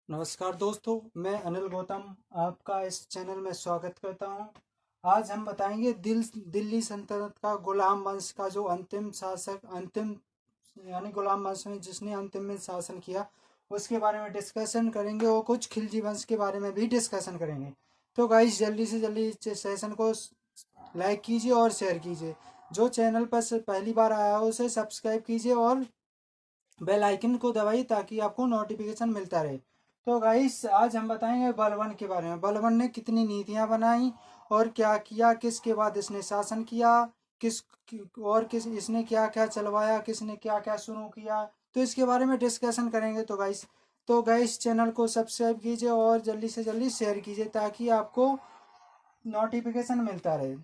नमस्कार दोस्तों, मैं अनिल गौतम आपका इस चैनल में स्वागत करता हूं। आज हम बताएंगे दिल्ली सल्तनत का गुलाम वंश का जो अंतिम शासक यानी गुलाम वंश में जिसने अंतिम में शासन किया उसके बारे में डिस्कशन करेंगे और कुछ खिलजी वंश के बारे में भी डिस्कशन करेंगे। तो गाइस जल्दी से जल्दी इस सेशन को लाइक कीजिए और शेयर कीजिए। जो चैनल पर से पहली बार आया हो उसे सब्सक्राइब कीजिए और बेल आइकन को दबाइए ताकि आपको नोटिफिकेशन मिलता रहे। तो गाइस आज हम बताएंगे बलबन के बारे में। बलबन ने कितनी नीतियां बनाई और क्या किया, किसके बाद इसने शासन किया, किस किस इसने क्या क्या चलवाया, किसने क्या क्या शुरू किया, तो इसके बारे में डिस्कशन करेंगे। तो गाइस चैनल को सब्सक्राइब कीजिए और जल्दी से जल्दी शेयर कीजिए ताकि आपको नोटिफिकेशन मिलता रहे।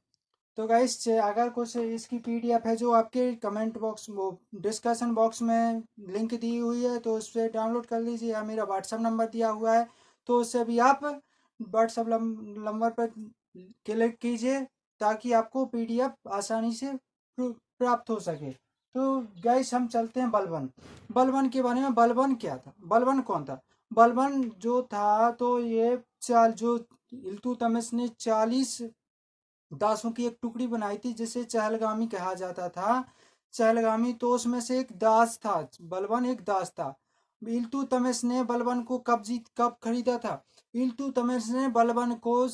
तो गाइस अगर कुछ इसकी पीडीएफ है जो आपके कमेंट बॉक्स वो डिस्कशन बॉक्स में लिंक दी हुई है तो उससे डाउनलोड कर लीजिए, या मेरा व्हाट्सअप नंबर दिया हुआ है तो उससे भी आप व्हाट्सअप नंबर पर क्लिक कीजिए ताकि आपको पीडीएफ आसानी से प्राप्त हो सके। तो गाइस हम चलते हैं बलबन। बलबन के बारे में, बलबन क्या था, बलबन कौन था। बलबन जो था तो ये जो इल्तुतमिश ने 40 दासों की एक टुकड़ी बनाई थी जिसे चहलगामी कहा जाता था। चहलगामी तो उसमें से एक दास था, बलबन एक दास था। इल्तुतमिश ने बलबन को कब खरीदा था। इल्तुतमिश ने बलबन को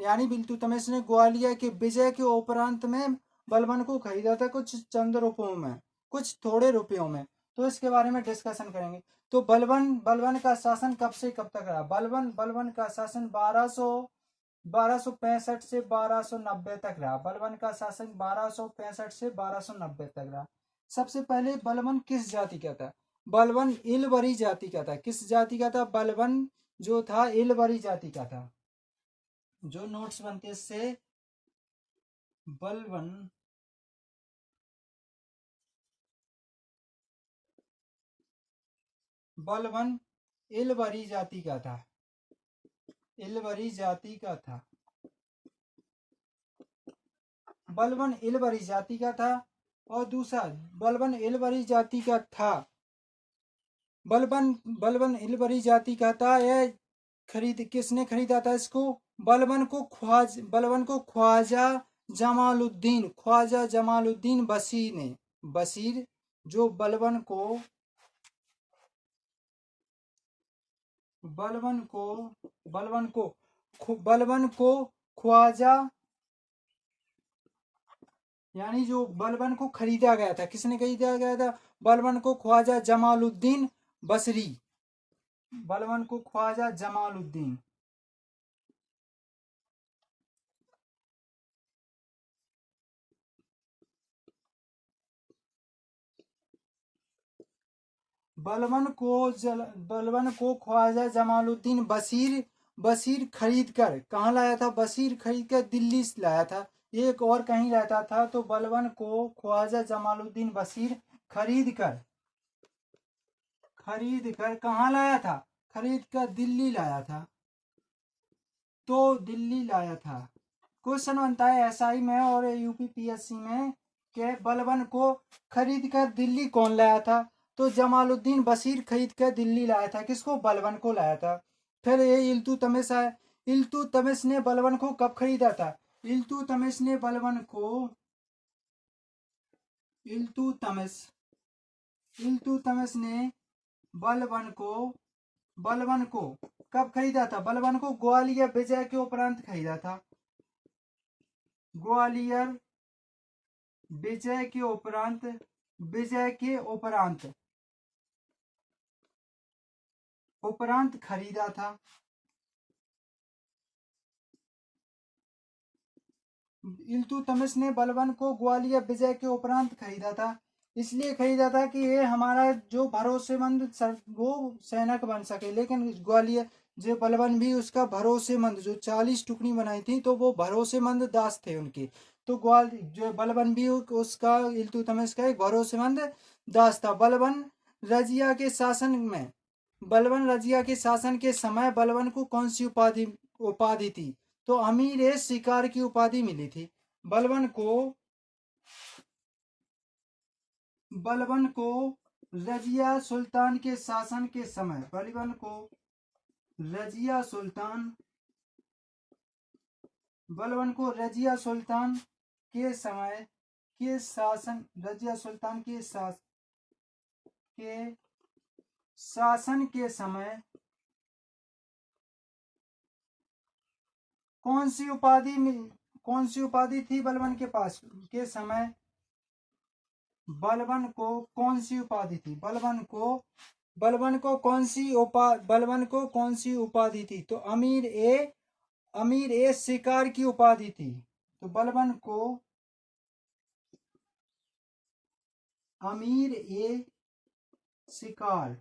यानी इल्तुतमिश ने ग्वालियर के विजय के उपरांत में बलबन को खरीदा था, कुछ चंद रुपयों में, कुछ थोड़े रुपयों में। तो इसके बारे में डिस्कशन करेंगे। तो बलबन बलबन का शासन कब से कब तक रहा। बलबन बलबन का शासन 1265 से 1290 तक रहा। बलबन का शासन 1265 से 1290 तक रहा। सबसे पहले बलबन किस जाति का था। बलबन इलवरी जाति का था। किस जाति का था बलबन, जो था इलवरी जाति का था। जो नोट्स बनते इससे बलबन बलबन इलवरी जाति का था। इलवरी जाति का था। बलबन इलवरी जाति का था। और दूसरा, बलबन इलवरी जाति का था। बलबन बलबन इलवरी जाति का था। यह किसने खरीदा था इसको। बलबन को ख्वाजा जमालुद्दीन बशीर ने। बशीर जो बलबन को बलबन को बलबन को ख्वाजा, यानी जो बलबन को खरीदा गया था, किसने खरीदा गया था। बलबन को ख्वाजा जमालुद्दीन बसरी। बलबन को ख्वाजा जमालुद्दीन बलबन को ख्वाजा जमालुद्दीन बशीर खरीद कर कहाँ लाया था। बशीर खरीद कर दिल्ली से लाया था। एक और कहीं रहता था तो बलबन को ख्वाजा जमालुद्दीन बशीर खरीद कर कहाँ लाया था। खरीद कर दिल्ली लाया था। तो दिल्ली लाया था। क्वेश्चन बनता है एसआई में और यूपीपीएससी में कि बलबन को खरीद कर दिल्ली कौन लाया था। तो जमालुद्दीन बशीर खरीद कर दिल्ली लाया था। किसको, बलबन को लाया था। फिर ये इल्तुतमिश है। इल्तुतमिश ने बलबन को कब खरीदा था। इल्तुतमिश ने बलबन को इल्तुतमिश इल्तुतमिश ने बलबन को कब खरीदा था। बलबन को ग्वालियर विजय के उपरांत खरीदा था। ग्वालियर विजय के उपरांत विजय के उपरांत खरीदा था। इल्तुतमिश ने बलबन को ग्वालियर विजय के उपरांत खरीदा था। इसलिए खरीदा था कि ये हमारा जो भरोसेमंद वो सैनिक बन सके। लेकिन ग्वालियर जो बलबन भी उसका भरोसेमंद, जो 40 टुकड़ी बनाई थी तो वो भरोसेमंद दास थे उनके। तो ग्वाल जो बलबन भी उसका इल्तुतमिश का एक भरोसेमंद दास था। बलबन रजिया के शासन के समय बलबन को कौन सी उपाधि थी। तो अमीर ए शिकार की उपाधि मिली थी। बलबन को बलबन को रजिया सुल्तान के शासन के समय बलबन को रजिया सुल्तान बलबन को रजिया सुल्तान के समय के शासन रजिया सुल्तान के शासन के समय कौन सी उपाधि थी बलबन के पास के समय? बलबन को कौन सी उपाधि थी? बलबन को कौन सी उपाधि थी? तो अमीर ए शिकार की उपाधि थी। तो बलबन को अमीर ए शिकार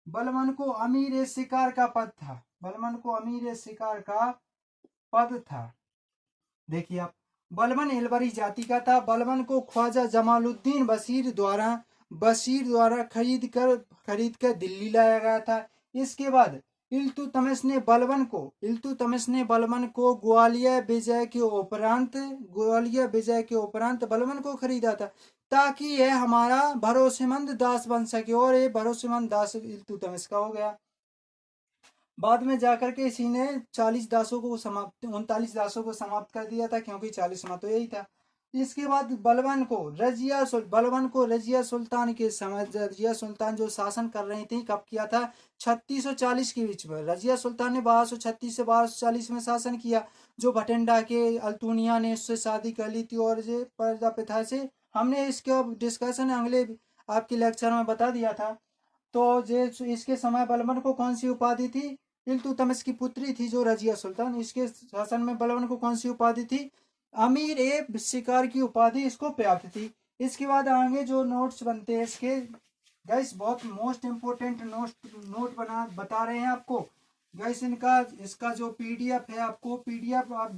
बलबन को अमीर ए शिकार का पद था। बलबन को अमीर ए शिकार का पद था। देखिए आप, बलबन एलवरी जाति का था। बलबन को ख्वाजा जमालुद्दीन बशीर द्वारा खरीद कर दिल्ली लाया गया था। इसके बाद इल्तुतमिश ने बलबन को ग्वालियर विजय के उपरांत बलबन को खरीदा था, ताकि यह हमारा भरोसेमंद दास बन सके। और ये भरोसेमंद दास इल्तुतमिश का हो गया। बाद में जाकर के इसी ने 39 दासों को समाप्त कर दिया था, क्योंकि 40वां तो यही था। इसके बाद बलबन को रजिया सुल्तान के समय, रजिया सुल्तान जो शासन कर रही थी, कब किया था? 3640 के बीच में। रजिया सुल्तान ने 1236 से 1240 में शासन किया। जो भटिंडा के अल्तुनिया ने उससे शादी कर ली थी, और जो प्रजापिता से, हमने इसके डिस्कशन अगले आपके लेक्चर में बता दिया था। तो जे इसके समय बलबन को कौन सी उपाधि थी? इल्तुतमिश की पुत्री थी जो रजिया सुल्तान, इसके शासन में बलबन को कौन सी उपाधि थी? अमीर ए शिकार की उपाधि इसको प्राप्त थी। इसके बाद आगे जो नोट्स बनते हैं इसके, गाइस बहुत मोस्ट इंपोर्टेंट नोट बता रहे हैं आपको। गाइस इसका जो पीडीएफ है, आपको पीडीएफ आप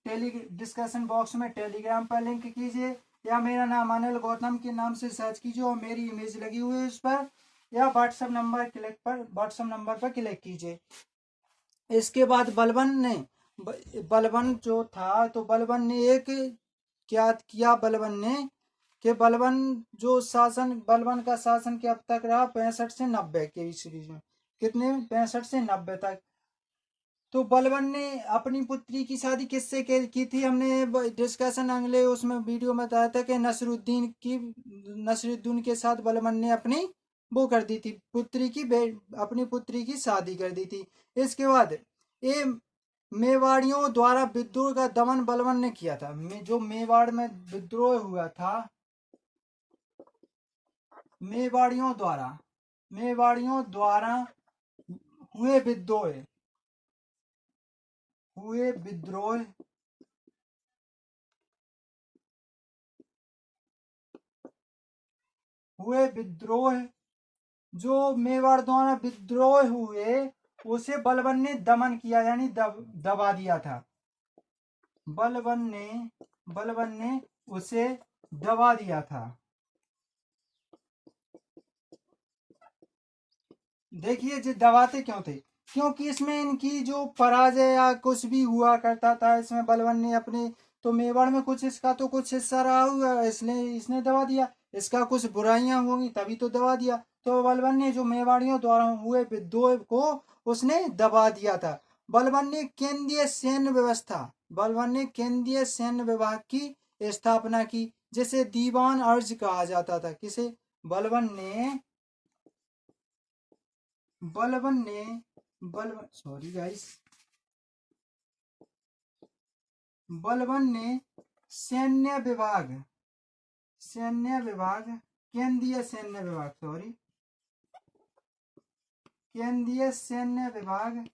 डिस्कशन बॉक्स में टेलीग्राम पर लिंक कीजिए, या मेरा नाम अनिल गौतम के नाम से सर्च कीजिए और मेरी इमेज लगी हुई है उस पर, या व्हाट्सएप नंबर पर क्लिक कीजिए। इसके बाद बलबन जो था, तो बलबन ने एक क्या किया? बलबन का शासन कब तक रहा? 65 से 90 के बीच में। कितने? 65 से 90 तक। तो बलबन ने अपनी पुत्री की शादी किससे की थी? हमने डिस्कशन अगले उसमें वीडियो में बताया था कि नसरुद्दीन के साथ बलबन ने अपनी वो कर दी थी, अपनी पुत्री की शादी कर दी थी। इसके बाद ये मेवाड़ियों द्वारा विद्रोह का दमन बलबन ने किया था। जो मेवाड़ में विद्रोह हुआ था, मेवाड़ियों द्वारा हुए विद्रोह जो मेवाड़ द्वारा विद्रोह हुए, उसे बलबन ने दमन किया, यानी दबा दिया था। बलबन ने उसे दबा दिया था। देखिए जो दबाते क्यों थे? क्योंकि इसमें इनकी जो पराजय या कुछ भी हुआ करता था, इसमें बलबन ने अपने, तो मेवाड़ में कुछ इसका तो कुछ हिस्सा रहा हुआ, इसलिए इसने दबा दिया। इसका कुछ बुराइयां होंगी तभी तो दबा दिया। तो बलबन ने जो मेवाड़ियों द्वारा हुए विद्रोह को उसने दबा दिया था। बलबन ने केंद्रीय सैन्य विभाग की स्थापना की, जिसे दीवान अर्ज कहा जाता था। किसे? बलबन ने सैन्य विभाग केंद्रीय सैन्य विभाग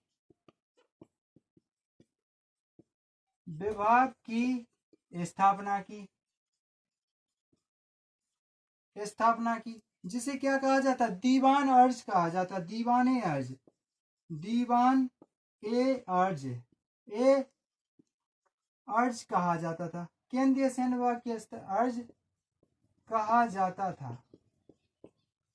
की स्थापना की, जिसे क्या कहा जाता? दीवान अर्ज कहा जाता। दीवान ए अर्ज कहा जाता था। केंद्रीय सैन्य विभाग के अर्ज कहा जाता था।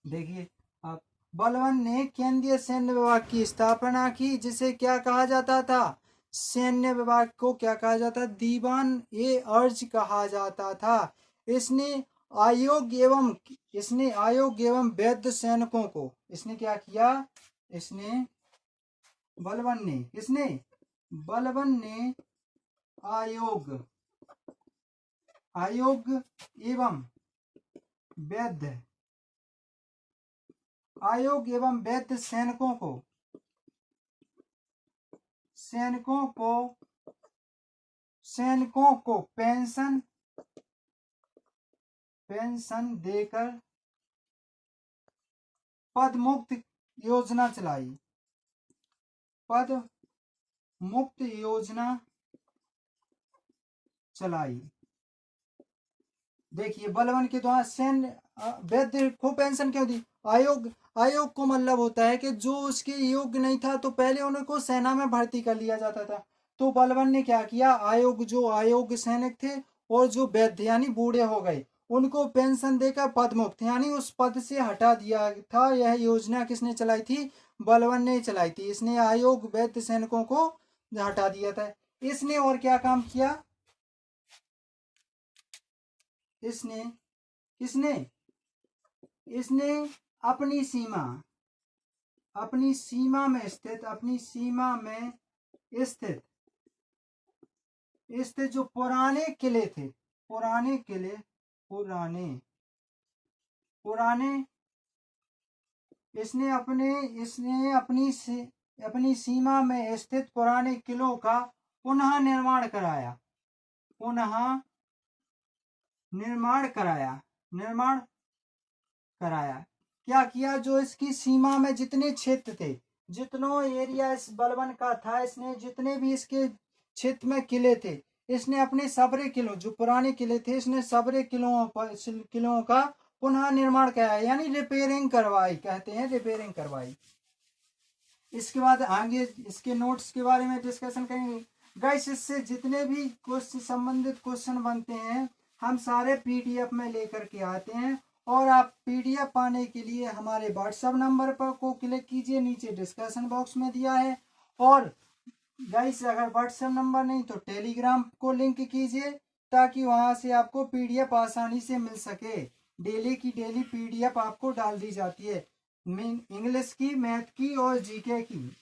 देखिए आप, बलबन ने केंद्रीय सैन्य विभाग की स्थापना की, जिसे क्या कहा जाता था? सैन्य विभाग को क्या कहा जाता? दीवान ए अर्ज कहा जाता था। इसने इसने अयोग्य एवं वैध सैनिकों को, इसने क्या किया, इसने बलबन ने अयोग्य एवं वैध सैनिकों को पेंशन देकर पद मुक्त योजना चलाई। देखिए, बलबन के द्वारा सैन्य वैद्य को पेंशन क्यों दी? आयोग को मतलब होता है कि जो उसके योग्य नहीं था तो पहले उनको सेना में भर्ती कर लिया जाता था। तो बलबन ने क्या किया, जो अयोग्य सैनिक थे और जो वैद्य यानी बूढ़े हो गए, उनको पेंशन देकर पद मुक्त यानी उस पद से हटा दिया था। यह योजना किसने चलाई थी? बलबन ने चलाई थी। इसने अयोग्य वैद्य सैनिकों को हटा दिया था। इसने और क्या काम किया? इसने अपनी सीमा में स्थित जो पुराने किले थे, इसने अपनी सीमा में स्थित पुराने किलों का पुनः निर्माण कराया। क्या किया? जो इसकी सीमा में जितने क्षेत्र थे, जितनों एरिया इस बलबन का था, इसने जितने भी इसके क्षेत्र में किले थे, इसने अपने सबरे किलों, जो पुराने किले थे, इसने सबरे किलों का पुनः निर्माण कराया यानी रिपेयरिंग करवाई, कहते हैं रिपेयरिंग करवाई। इसके बाद आगे इसके नोट्स के बारे में डिस्कशन करेंगे। गाइस, इससे जितने भी संबंधित क्वेश्चन बनते हैं हम सारे पीडीएफ में लेकर के आते हैं, और आप पीडीएफ पाने के लिए हमारे व्हाट्सएप नंबर पर को क्लिक कीजिए, नीचे डिस्कशन बॉक्स में दिया है। और गाइस, अगर व्हाट्सएप नंबर नहीं तो टेलीग्राम को लिंक कीजिए, ताकि वहां से आपको पीडीएफ आसानी से मिल सके। डेली की डेली पीडीएफ आपको डाल दी जाती है, इंग्लिश की, मैथ की और जीके की।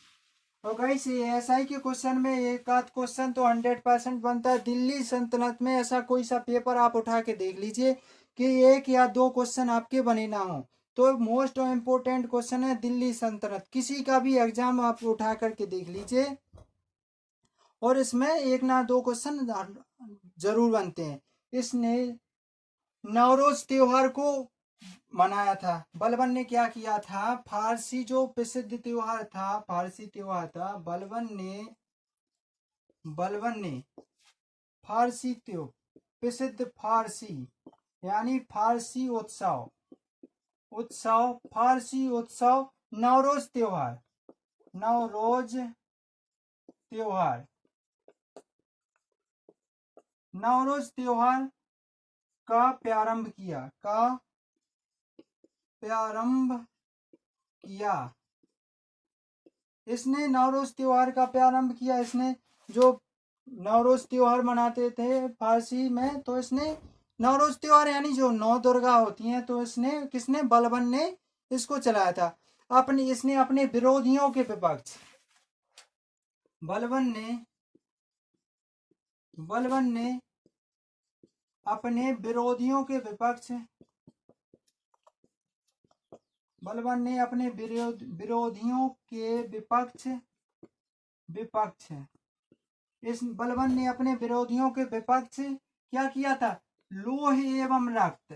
और गाइस, एएसआई के क्वेश्चन में एक आध क्वेश्चन तो 100% बनता है। दिल्ली सल्तनत में ऐसा कोई सा पेपर आप उठा के देख लीजिए कि 1 या 2 क्वेश्चन आपके बने ना हो। तो मोस्ट इम्पोर्टेंट क्वेश्चन है दिल्ली सल्तनत। किसी का भी एग्जाम आप उठा करके देख लीजिए और इसमें 1 ना 2 क्वेश्चन जरूर बनते हैं। इसने नवरोज त्योहार को मनाया था। बलबन ने क्या किया था? फारसी जो प्रसिद्ध त्योहार था, फारसी त्योहार था, बलबन ने प्रसिद्ध फारसी यानी फारसी उत्सव नवरोज त्योहार का प्रारंभ किया। इसने नवरोज त्योहार का प्रारंभ किया। इसने जो नवरोज त्योहार मनाते थे फारसी में, तो इसने नवरोज त्योहार यानी जो 9 दुर्गा होती हैं, तो इसने बलबन ने इसको चलाया था। इसने अपने विरोधियों के विपक्ष, बलबन ने अपने विरोधियों के विपक्ष क्या किया था? लोह एवं रक्त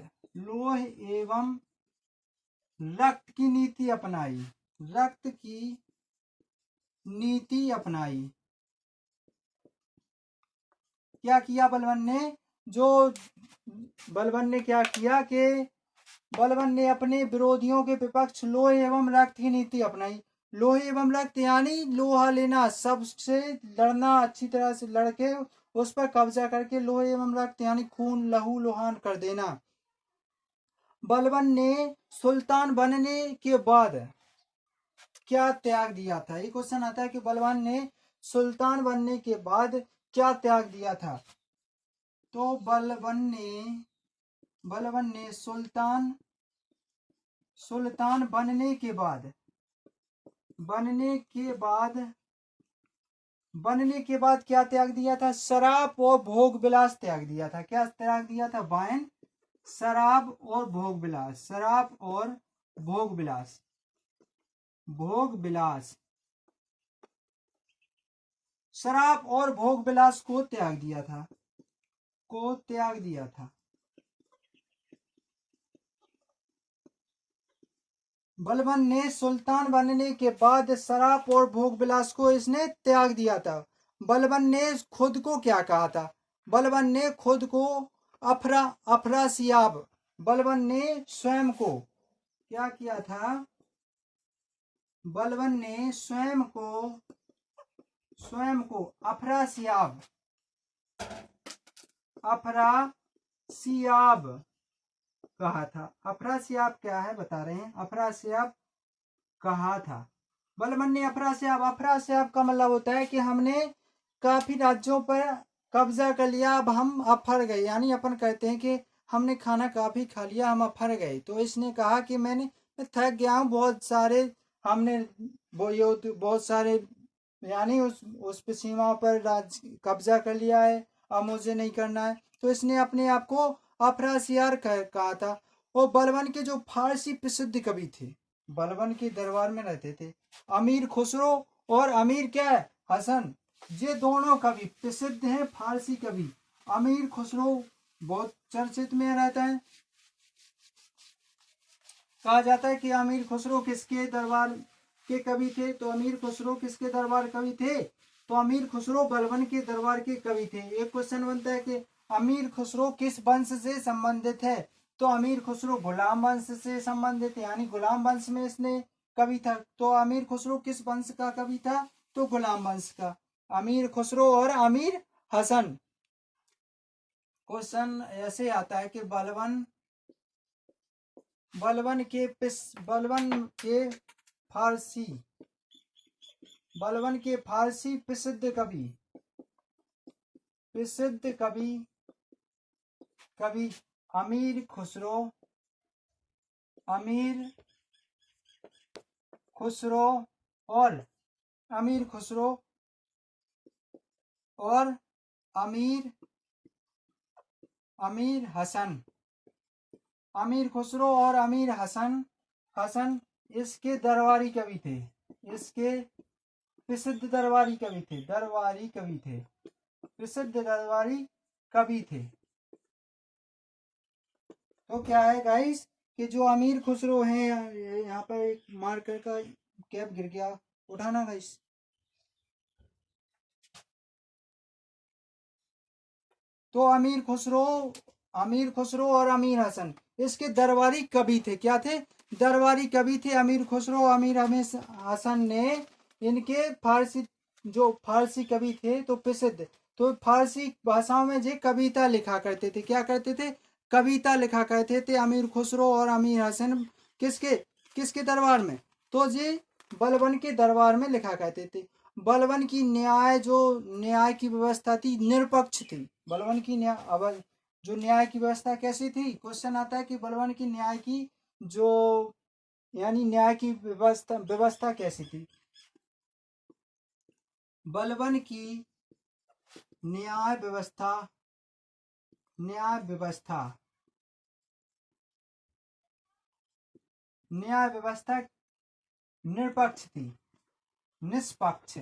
की नीति अपनाई। क्या किया बलबन ने अपने विरोधियों के विपक्ष लोह एवं रक्त की नीति अपनाई। लोह एवं रक्त यानी लोहा लेना, सबसे लड़ना, अच्छी तरह से लड़के उस पर कब्जा करके लोह एवं रक्त यानी खून लहू लुहान कर देना। बलबन ने सुल्तान बनने के बाद क्या त्याग दिया था? ये क्वेश्चन आता है कि बलबन ने सुल्तान बनने के बाद क्या त्याग दिया था? तो बलबन ने बलबन ने सुल्तान बनने के बाद क्या त्याग दिया था? शराब और भोग विलास त्याग दिया था। क्या त्याग दिया था? वाइन, शराब और भोग विलास। शराब और भोग विलास को त्याग दिया था। बलबन ने सुल्तान बनने के बाद शराब और भोग विलास को इसने त्याग दिया था। बलबन ने खुद को क्या कहा था? बलबन ने खुद को अफरासियाब। बलबन ने स्वयं को क्या किया था? बलबन ने स्वयं को अफरासियाब कहा था। अफरासियाब क्या है बता रहे हैं। अफरासियाब कहा था। बलबन ने अफरासियाब का मतलब होता है कि हमने काफी राज्यों पर कब्जा कर लिया, अब हम अफर गए। यानी अपन कहते हैं कि हमने खाना काफी खा लिया, हम अफर गए। तो इसने कहा कि मैं थक गया हूँ, बहुत सारे यानी उस पे सीमा पर कब्जा कर लिया है, अब मुझे नहीं करना है। तो इसने अपने आप को अफरासियार कहा था। और बलबन के जो फारसी प्रसिद्ध कवि थे, बलबन के दरबार में रहते थे अमीर खुसरो और अमीर क्या है? हसन। ये दोनों कवि प्रसिद्ध हैं, फारसी कवि। अमीर खुसरो बहुत चर्चित में रहता है। कहा जाता है कि अमीर खुसरो किसके दरबार के कवि थे? तो अमीर खुसरो किसके दरबार कवि थे? तो अमीर खुसरो बलबन के दरबार के कवि थे। एक क्वेश्चन बनता है कि अमीर खुसरो किस वंश से संबंधित है? तो अमीर खुसरो गुलाम वंश से संबंधित है, यानी गुलाम वंश में इसने कवि था। तो अमीर खुसरो किस वंश का कवि था? तो गुलाम वंश का। अमीर खुसरो और अमीर हसन। क्वेश्चन ऐसे आता है कि बलबन के फारसी प्रसिद्ध कवि अमीर खुसरो और अमीर हसन। अमीर खुसरो और अमीर हसन इसके दरबारी कवि थे। इसके प्रसिद्ध दरबारी कवि थे। तो क्या है गाइस कि जो अमीर खुसरो हैं, यहाँ पर एक मार्कर का कैप गिर गया, उठाना गाइस। तो अमीर खुसरो और अमीर हसन इसके दरबारी कवि थे। क्या थे? दरबारी कवि थे। अमीर खुसरो अमीर हसन ने इनके फारसी कवि थे तो प्रसिद्ध। तो फारसी भाषाओं में जे कविता लिखा करते थे। क्या करते थे? कविता लिखा करते थे अमीर खुसरो और अमीर हसन। किसके दरबार में? तो जी बलबन के दरबार में लिखा करते थे। बलबन की न्याय की व्यवस्था थी, निरपक्ष थी। बलबन की न्याय की व्यवस्था कैसी थी? क्वेश्चन आता है कि बलबन की न्याय की व्यवस्था कैसी थी? बलबन की न्याय व्यवस्था निरपक्ष थी, निष्पक्ष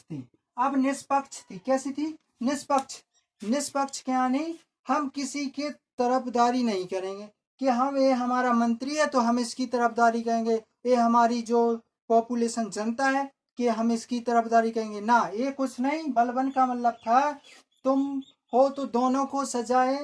थी। अब निष्पक्ष थी, कैसी थी? निष्पक्ष क्या? नहीं, हम किसी के तरफदारी नहीं करेंगे कि ये हमारा मंत्री है तो हम इसकी तरफदारी करेंगे, ये हमारी जो पॉपुलेशन जनता है कि हम इसकी तरफदारी करेंगे ना। ये कुछ नहीं। बलबन का मतलब था तुम हो तो दोनों को सजाए,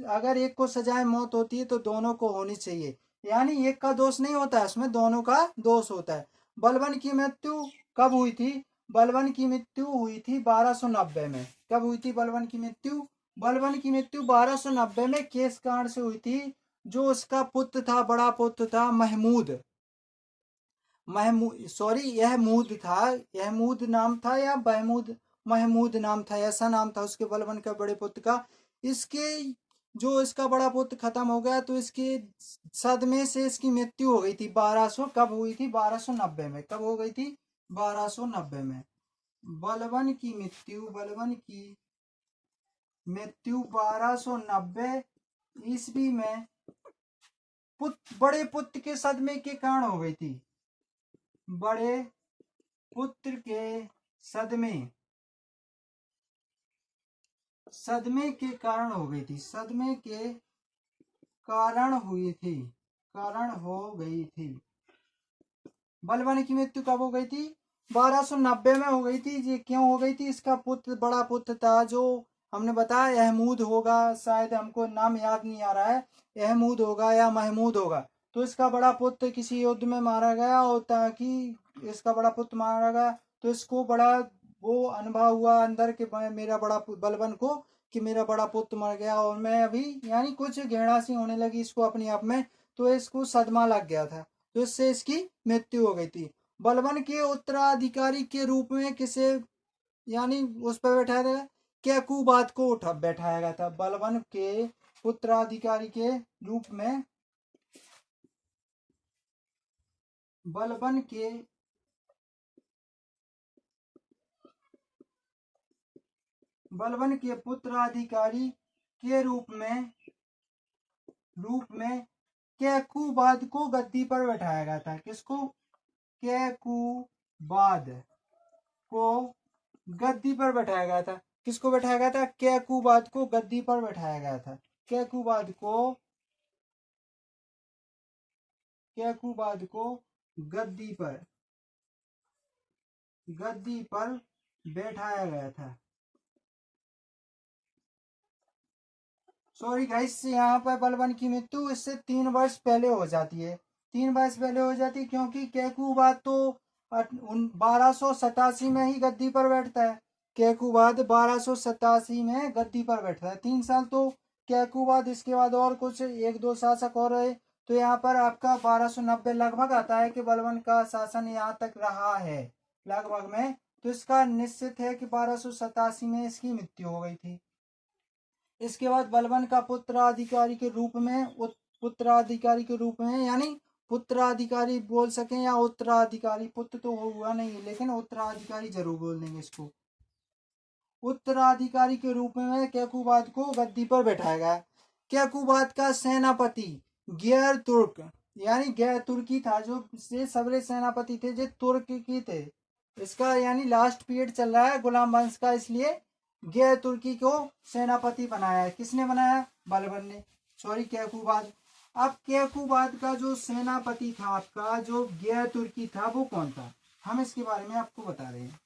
अगर एक को सजाए मौत होती है तो दोनों को होनी चाहिए। यानी एक का दोष नहीं होता है, उसमें दोनों का दोष होता है। बलबन की मृत्यु कब हुई थी? बलबन की मृत्यु हुई थी 1290 में। कब हुई थी बलबन की मृत्यु? बलबन की मृत्यु 1290 में किस कारण से हुई थी? जो उसका पुत्र था, बड़ा पुत्र था महमूद यहमूद नाम था या महमूद नाम था, ऐसा नाम था उसके बलबन का बड़े पुत्र का। इसके जो इसका बड़ा पुत्र खत्म हो गया तो इसके सदमे से इसकी मृत्यु हो गई थी 1200, कब हुई थी? 1290 में। कब हो गई थी? 1290 में। बलबन की मृत्यु 1290 ईस्वी में बड़े पुत्र के सदमे के कारण हो गई थी। बड़े पुत्र के सदमे के कारण हो गई थी। सदमे के कारण हुई थी। कारण हो गई थी। बलबन की मृत्यु कब हो गई थी? 1290 में हो गई थी। ये क्यों हो गई थी? इसका पुत्र, बड़ा पुत्र था जो हमने बताया अहमूद होगा, शायद हमको नाम याद नहीं आ रहा है, अहमूद होगा या महमूद होगा। तो इसका बड़ा पुत्र किसी युद्ध में मारा गया और ताकि इसका बड़ा पुत्र मारा गया तो इसको बड़ा वो अनुभव हुआ अंदर के मेरा बड़ा बलबन को कि मेरा बड़ा पुत्र मर गया और मैं अभी, यानी कुछ घृणा सी होने लगी इसको अपने आप में, तो इसको सदमा लग गया था, तो इससे इसकी मृत्यु हो गई थी। बलबन के उत्तराधिकारी के रूप में किसे, यानी उस पर बैठाया गया, कैकूबाद को उठा बैठाया गया था। बलबन के उत्तराधिकारी के रूप में बलबन के पुत्राधिकारी के रूप में कैकूबाद को गद्दी पर बैठाया गया था। किसको? कैकूबाद को गद्दी पर बैठाया गया था। किसको बैठाया गया था? कैकूबाद को गद्दी पर बैठाया गया था। कैकूबाद को गद्दी पर बैठाया गया था। सॉरी गाइस, यहाँ पर बलबन की मृत्यु इससे 3 वर्ष पहले हो जाती है। 3 वर्ष पहले हो जाती है क्योंकि कैकूबाद तो 1287 में ही गद्दी पर बैठता है। कैकूबाद 1287 में गद्दी पर बैठता है। 3 साल तो कैकूबाद, इसके बाद और कुछ 1-2 शासक और रहे, तो यहाँ पर आपका 1290 लगभग आता है कि बलबन का शासन यहाँ तक रहा है लगभग में। तो इसका निश्चित है कि 1287 में इसकी मृत्यु हो गई थी। इसके बाद बलबन का पुत्राधिकारी के रूप में, यानी पुत्राधिकारी बोल सकें या उत्तराधिकारी, पुत्र तो हुआ नहीं लेकिन उत्तराधिकारी जरूर बोल देंगे इसको। उत्तराधिकारी के रूप में कैकूबाद को गद्दी पर बैठाया गया। कैकूबाद का सेनापति गैर तुर्क, यानी गैर तुर्की था, जो से सबरे सेनापति थे जो तुर्क की थे। इसका यानी लास्ट पीरियड चल रहा है गुलाम वंश का, इसलिए गैर तुर्की को सेनापति बनाया है। किसने बनाया? बलबन ने, सॉरी कैकूबाद। अब कैकूबाद का जो सेनापति था आपका, जो गैर तुर्की था, वो कौन था? हम इसके बारे में आपको बता रहे हैं।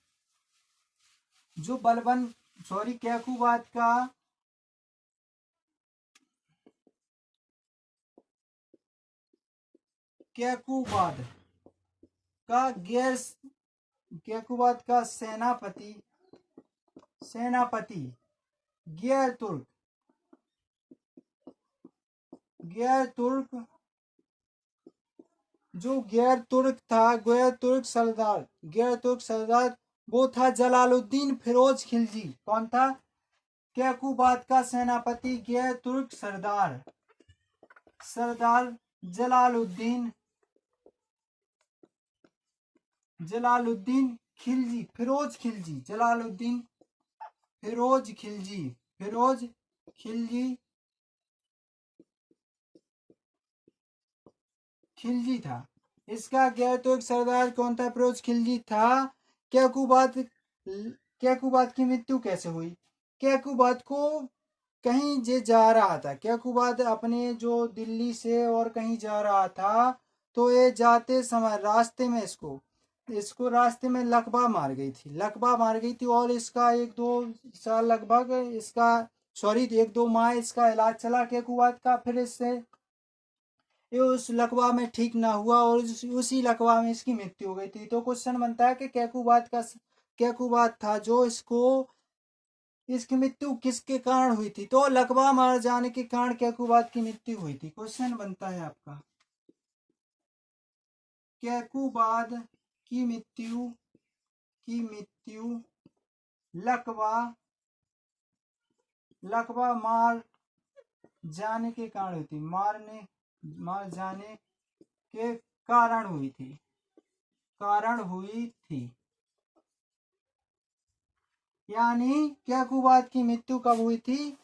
जो बलबन, सॉरी कैकूबाद का कैकूबाद का सेनापति गैर तुर्क, जो गैर तुर्क सरदार वो था जलालुद्दीन फिरोज खिलजी। कौन था? कैकूबाद का सेनापति गैर तुर्क सरदार जलालुद्दीन खिलजी, फिरोज खिलजी था। इसका गैर तुर्क सरदार कौन था? फिरोज खिलजी था। कैकूबाद की मृत्यु कैसे हुई? कैकूबाद को कहीं जे जा रहा था, कैकूबाद अपने जो दिल्ली से और कहीं जा रहा था, तो ये जाते समय रास्ते में इसको रास्ते में लकवा मार गई थी और इसका 1-2 साल लगभग इसका, सॉरी 1-2 माह इसका इलाज चला कैकूबाद का। फिर इससे ये उस लकवा में ठीक ना हुआ और उसी लकवा में इसकी मृत्यु हो गई थी। तो क्वेश्चन बनता है कि कैकूबाद था जो इसकी मृत्यु किसके कारण हुई थी? तो लकवा मार जाने के कारण कैकूबाद की मृत्यु हुई थी। क्वेश्चन बनता है आपका, कैकूबाद की मृत्यु लकवा जाने के कारण हुई थी, मार जाने के कारण हुई थी, यानी क्या कुबाद की मृत्यु कब हुई थी?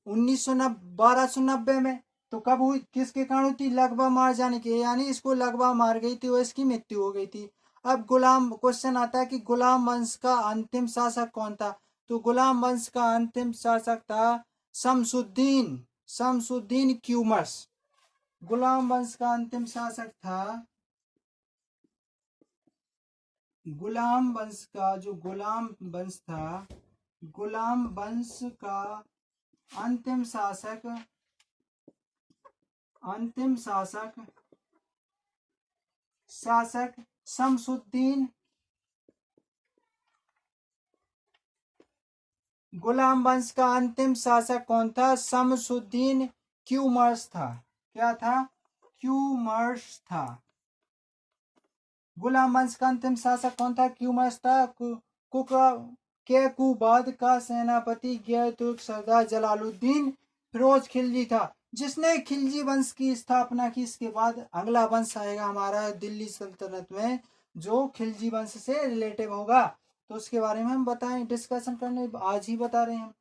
1290 में। तो कब हुई, किसके कारण हुई थी? लगवा मार जाने के, यानी इसको लगवा मार गई थी और इसकी मृत्यु हो गई थी। अब गुलाम क्वेश्चन आता है कि गुलाम वंश का अंतिम शासक कौन था? तो गुलाम वंश का अंतिम शासक था शमसुद्दीन क्यूमर्स। गुलाम वंश का अंतिम शासक था, गुलाम वंश का जो गुलाम वंश था, गुलाम वंश का अंतिम शासक शमसुद्दीन, गुलाम वंश का अंतिम शासक कौन था? शमसुद्दीन क्यूमर्स था। क्या था? क्यूमर्स था। गुलाम वंश का अंतिम शासक कौन था? क्यूमर्स था। के कुबाद का सेनापति गैर तुर्क सरदार जलालुद्दीन फिरोज खिलजी था, जिसने खिलजी वंश की स्थापना की। इसके बाद अगला वंश आएगा हमारा दिल्ली सल्तनत में, जो खिलजी वंश से रिलेटिव होगा। तो उसके बारे में हम बताएं, डिस्कशन करने आज ही बता रहे हैं।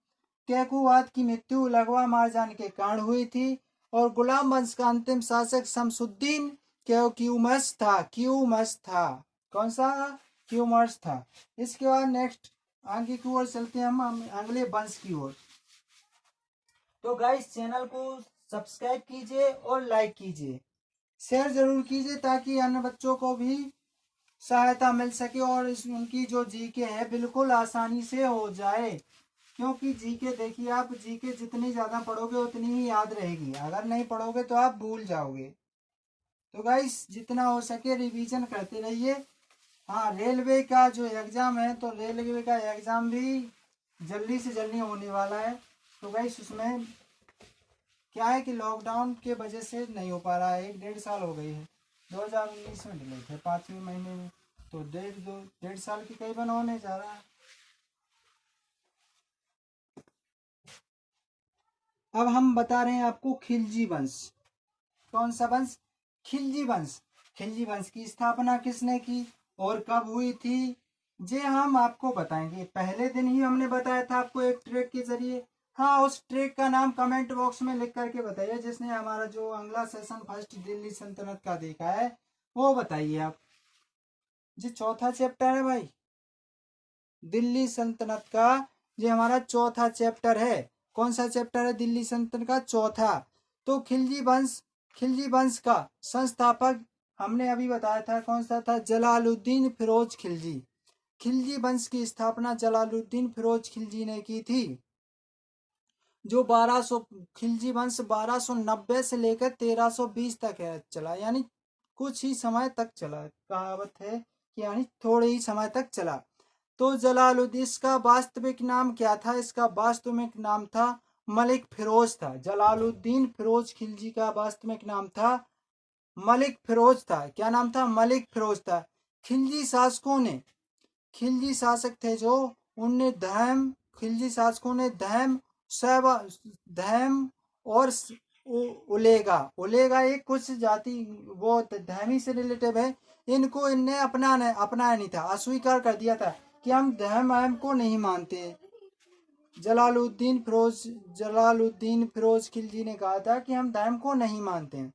कैकुबाद की मृत्यु लगवा मार जाने के कारण हुई थी और गुलाम वंश का अंतिम शासक शमसुद्दीन क्यूमर्स था। कौन सा? क्यूमर्स था। इसके बाद नेक्स्ट आगे की ओर चलते हैं हम अगले वंश की ओर। तो गाइस चैनल को सब्सक्राइब कीजिए और लाइक कीजिए, शेयर जरूर कीजिए ताकि अन्य बच्चों को भी सहायता मिल सके और उनकी जो जीके है बिल्कुल आसानी से हो जाए। क्योंकि जीके देखिए, आप जीके जितनी ज़्यादा पढ़ोगे उतनी ही याद रहेगी, अगर नहीं पढ़ोगे तो आप भूल जाओगे। तो गाइस जितना हो सके रिवीजन करते रहिए। हाँ, रेलवे का जो एग्ज़ाम है, तो रेलवे का एग्ज़ाम भी जल्दी से जल्दी होने वाला है। तो गाइस उसमें क्या है कि लॉकडाउन के वजह से नहीं हो पा रहा है, 1-1.5 साल हो गई है। 2019 में डिले थे 5वें महीने में, तो 1.5 साल की करीबन होने जा रहा है। अब हम बता रहे हैं आपको खिलजी वंश। कौन सा वंश? खिलजी वंश। खिलजी वंश की स्थापना किसने की और कब हुई थी, ये हम आपको बताएंगे। पहले दिन ही हमने बताया था आपको एक ट्रिक के जरिए। हाँ, उस ट्रिक का नाम कमेंट बॉक्स में लिख करके बताइए, जिसने हमारा जो अगला सेशन फर्स्ट दिल्ली सल्तनत का देखा है वो बताइए आप। जी चौथा चैप्टर है भाई दिल्ली सल्तनत का, ये हमारा चौथा चैप्टर है। कौन सा चैप्टर है दिल्ली सल्तनत का? चौथा। तो खिलजी वंश का संस्थापक हमने अभी बताया था, कौन सा था? जलालुद्दीन फिरोज खिलजी। खिलजी वंश की स्थापना जलालुद्दीन फिरोज खिलजी ने की थी। जो 1200 खिलजी वंश 1290 से लेकर 1320 तक है चला, यानी कुछ ही समय तक चला। कहावत है कि यानी थोड़े ही समय तक चला। तो जलालुद्दीन, इसका वास्तविक नाम क्या था? इसका वास्तविक नाम था मलिक फिरोज था। जलालुद्दीन फिरोज खिलजी का वास्तविक नाम था मलिक फिरोज था। क्या नाम था? मलिक फिरोज था। खिलजी शासकों ने, खिलजी शासक थे जो उनने धर्म, खिलजी शासकों ने धर्म धर्म और उलेगा एक कुछ जाति, वो धर्मी से रिलेटिव है, इनको इनने अपनाया नहीं था, अस्वीकार कर दिया था कि हम धर्म को नहीं मानते। जलालुद्दीन फिरोज खिलजी ने कहा था कि हम धर्म को नहीं मानते।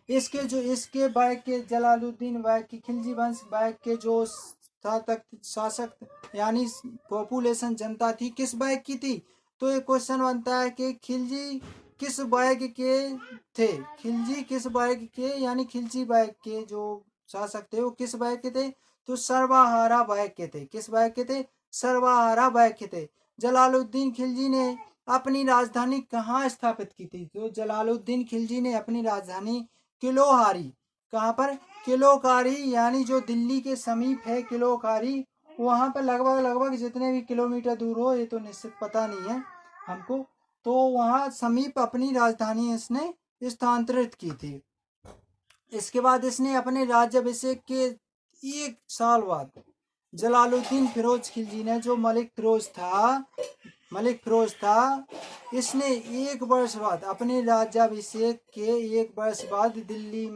इसके बैक के जलालुद्दीन बैक की खिलजी वंश बैक के जो शासक यानी पॉपुलेशन जनता थी, किस बैक की थी? तो एक क्वेश्चन बनता है कि खिलजी किस बैक के थे? खिलजी किस बैक के, यानी खिलजी बैक के जो शासक थे वो किस बैक के थे? तो सर्वाहारा बैक के थे। किस बैक के थे? सर्वाहारा बैक के थे। जलालुद्दीन खिलजी ने अपनी राजधानी कहाँ स्थापित की थी? तो जलालुद्दीन खिलजी ने अपनी राजधानी किलोहारी, कहाँ पर? किलोकारी, यानी जो दिल्ली के समीप है किलोकारी, वहाँ पर लगभग जितने भी किलोमीटर दूर हो, ये तो निश्चित पता नहीं है हमको, तो वहाँ समीप अपनी राजधानी इसने स्थानांतरित की थी। इसके बाद इसने अपने राज्याभिषेक के 1 साल बाद जलालुद्दीन फिरोज खिलजी ने, जो मलिक फिरोज था, मलिक फिरोज था। इसने 1 वर्ष बाद अपने राज्याभिषेक के 1 वर्ष बाद दिल्ली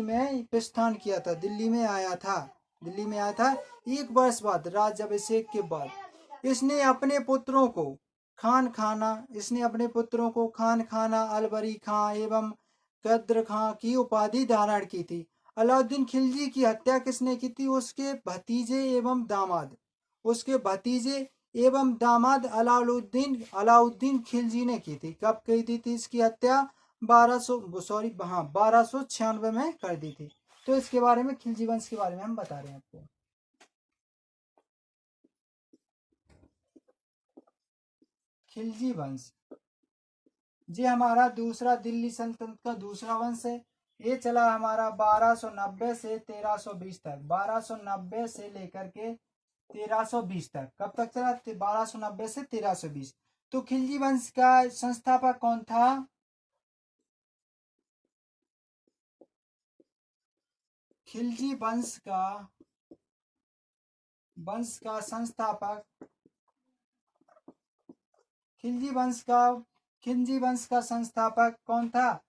में प्रस्थान किया था। दिल्ली में आया था 1 वर्ष बाद, राज्याभिषेक के बाद। इसने अपने पुत्रों को खान खाना, अलबरी खां एवं कद्र खां की उपाधि धारण की थी। अलाउद्दीन खिलजी की हत्या किसने की थी? उसके भतीजे एवं दामाद अलाउद्दीन खिलजी ने की थी। कब की थी इसकी हत्या? 1296 में कर दी थी। तो इसके बारे में, खिलजी वंश के बारे में हम बता रहे हैं आपको। खिलजी वंश ये हमारा दूसरा दिल्ली सल्तनत का दूसरा वंश है। ये चला हमारा 1290 से 1320 तक। 1290 से लेकर के 1320 तक। कब तक चला? 1290 से 1320। तो खिलजी वंश का संस्थापक कौन था? खिलजी वंश का संस्थापक खिलजी वंश का संस्थापक कौन था?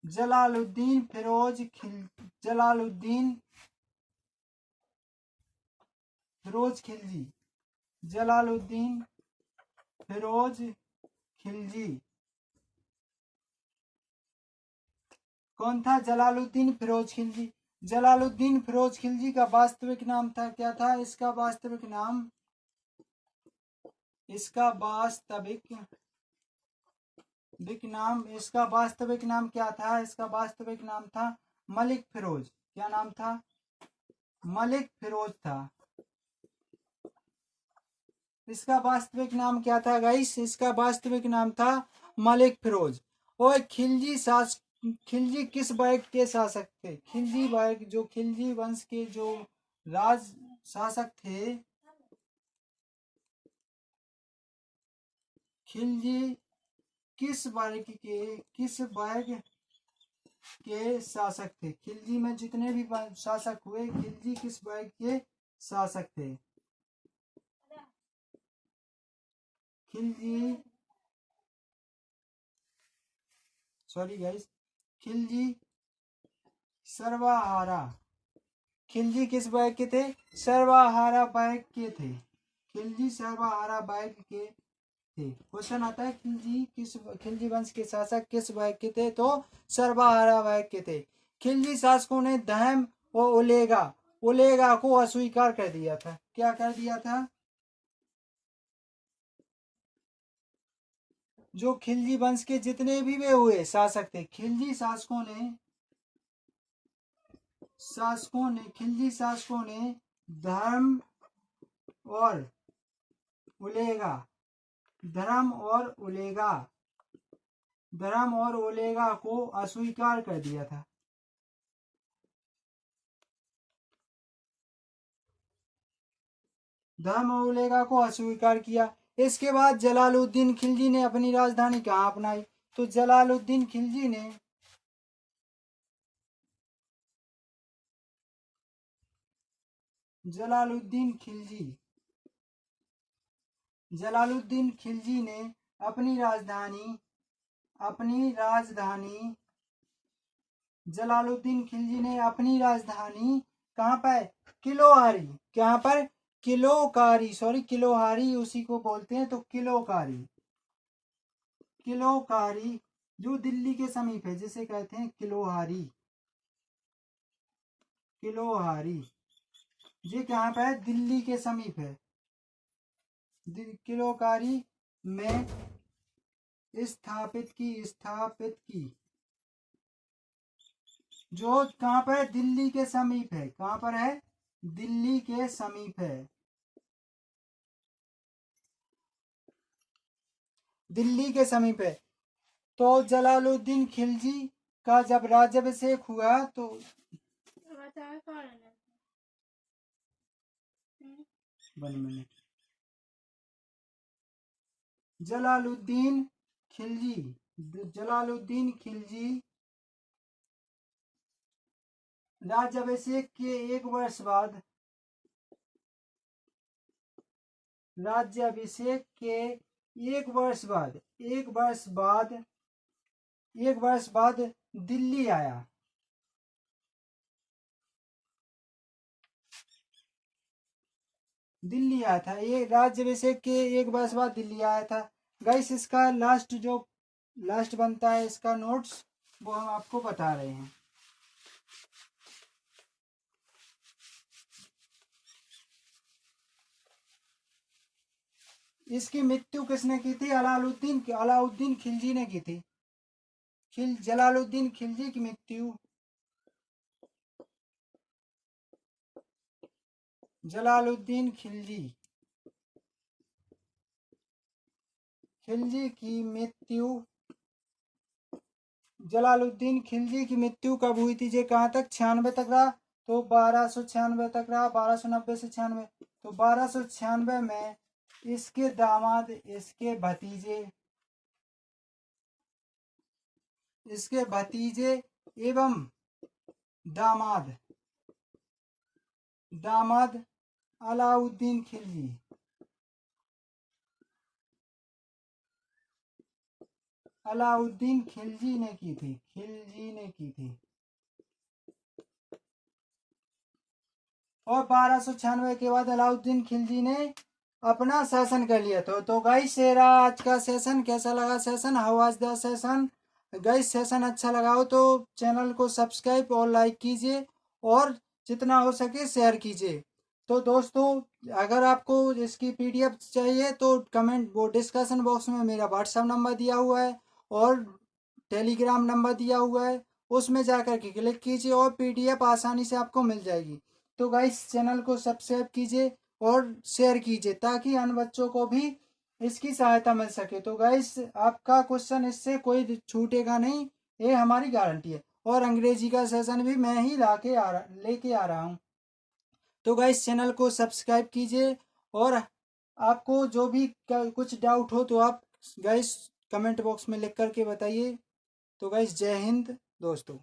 जलालुद्दीन फिरोज खिलजी। जलालुद्दीन फिरोज खिलजी कौन था? जलालुद्दीन फिरोज खिलजी। जलालुद्दीन फिरोज खिलजी का वास्तविक नाम था, क्या था इसका वास्तविक नाम? इसका वास्तविक नाम क्या था? इसका वास्तविक नाम था मलिक फिरोज। क्या नाम था? मलिक फिरोज था। इसका वास्तविक नाम क्या था गाइस? इसका वास्तविक नाम था मलिक फिरोज। और खिलजी किस वर्ग के शासक थे? खिलजी वंश के जो राज शासक थे, खिलजी किस वर्ग के शासक थे? खिलजी में जितने भी शासक हुए, खिलजी किस वर्ग के शासक थे? खिलजी सर्वहारा। खिलजी किस वर्ग के थे? सर्वहारा वर्ग के थे। खिलजी सर्वहारा वर्ग के थे। क्वेश्चन आता है खिलजी वंश के शासक किस वर्ग के थे? तो सर्वहारा वर्ग के थे। खिलजी शासकों ने धर्म और उलेगा को अस्वीकार कर दिया था। क्या कर दिया था? जो खिलजी वंश के जितने भी वे हुए शासक थे, खिलजी शासकों ने धर्म और उलेगा को अस्वीकार कर दिया था। धर्म और उलेगा को अस्वीकार किया। इसके बाद जलालुद्दीन खिलजी ने अपनी राजधानी कहाँ अपनाई? तो जलालुद्दीन खिलजी ने अपनी राजधानी कहाँ पर? किलोहारी। कहाँ पर? किलोहारी उसी को बोलते हैं। तो किलोकारी जो दिल्ली के समीप है, जिसे कहते हैं किलोहारी। ये कहाँ पर है? दिल्ली के समीप है। किलोकारी में स्थापित की जो कहाँ पर है? दिल्ली के समीप है। कहाँ पर है? दिल्ली के समीप है। दिल्ली के समीप है। तो जलालुद्दीन खिलजी का जब राज्याभिषेक हुआ तो 1 मिनट। जलालुद्दीन खिलजी राज्याभिषेक के एक वर्ष बाद राज्याभिषेक के एक वर्ष बाद दिल्ली आया। दिल्ली आया था, ये राज्याभिषेक के एक वर्ष बाद दिल्ली आया था। गाइस इसका लास्ट बनता है इसका नोट्स, वो हम आपको बता रहे हैं। इसकी मृत्यु किसने की थी? अलाउद्दीन खिलजी ने की थी। जलालुद्दीन खिलजी की मृत्यु जलालुद्दीन खिलजी की मृत्यु कब हुई थी? जे कहाँ तक 96 तक रहा, तो 1296 तक रहा, 1290 से 96, तो 1296 में इसके दामाद, इसके भतीजे एवं दामाद अलाउद्दीन खिलजी ने की थी। और 1296 के बाद अलाउद्दीन खिलजी ने अपना शासन कर लिया था। तो गाइस ये रहा आज का सेशन। कैसा लगा session? How was the session? Guys session अच्छा लगा हो तो चैनल को सब्सक्राइब और लाइक कीजिए और जितना हो सके शेयर कीजिए। तो दोस्तों अगर आपको इसकी पीडीएफ चाहिए तो डिस्कशन बॉक्स में मेरा व्हाट्सएप नंबर दिया हुआ है और टेलीग्राम नंबर दिया हुआ है, उसमें जाकर के क्लिक कीजिए और पीडीएफ आसानी से आपको मिल जाएगी। तो गाइस चैनल को सब्सक्राइब कीजिए और शेयर कीजिए ताकि अन्य बच्चों को भी इसकी सहायता मिल सके। तो गाइस आपका क्वेश्चन इससे कोई छूटेगा नहीं, ये हमारी गारंटी है। और अंग्रेजी का सेशन भी मैं ही लेके आ रहा हूँ। तो गाइस चैनल को सब्सक्राइब कीजिए और आपको जो भी कुछ डाउट हो तो आप गाइस कमेंट बॉक्स में लिख करके बताइए। तो गाइस जय हिंद दोस्तों।